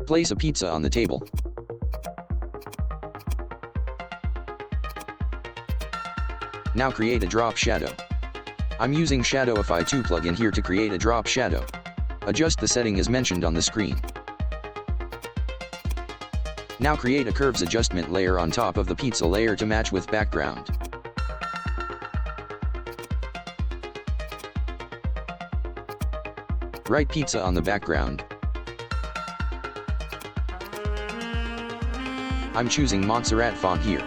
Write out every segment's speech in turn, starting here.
Place a pizza on the table. Now create a drop shadow. I'm using Shadowify 2 plugin here to create a drop shadow. Adjust the setting as mentioned on the screen. Now create a curves adjustment layer on top of the pizza layer to match with background. Write pizza on the background. I'm choosing Montserrat font here.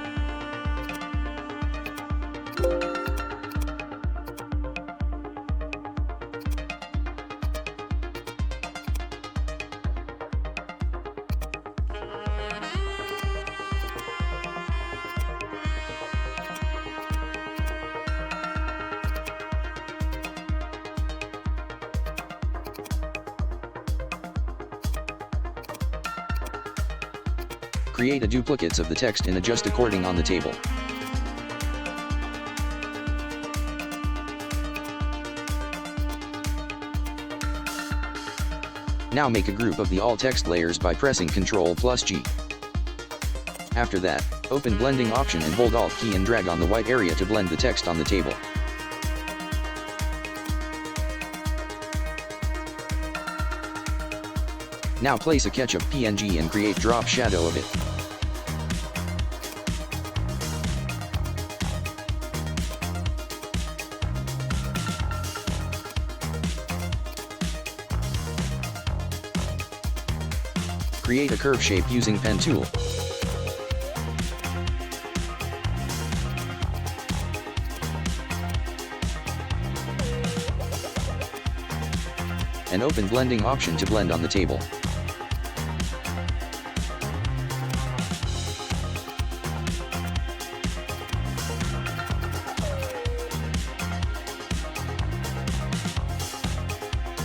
Create a duplicates of the text and adjust according on the table. Now make a group of the all text layers by pressing Ctrl+G. After that, open blending option and hold Alt key and drag on the white area to blend the text on the table. Now place a ketchup PNG and create drop shadow of it. Create a curve shape using pen tool. And open blending option to blend on the table.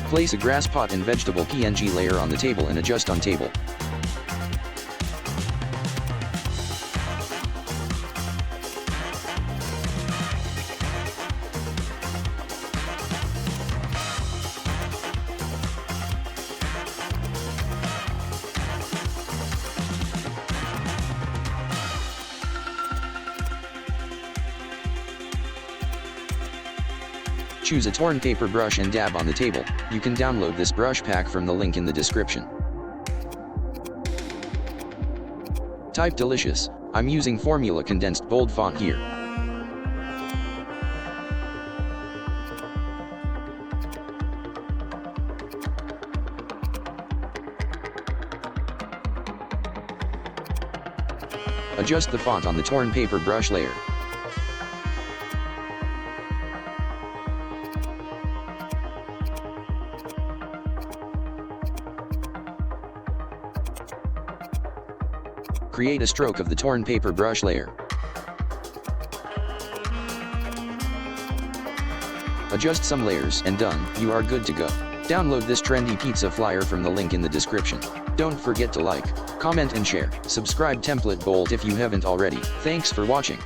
Place a grass pot and vegetable PNG layer on the table and adjust on table. Choose a torn paper brush and dab on the table. You can download this brush pack from the link in the description. Type delicious. I'm using formula condensed bold font here. Adjust the font on the torn paper brush layer. Create a stroke of the torn paper brush layer. Adjust some layers and done, you are good to go. Download this trendy pizza flyer from the link in the description. Don't forget to like, comment and share. Subscribe Template Bolt if you haven't already. Thanks for watching.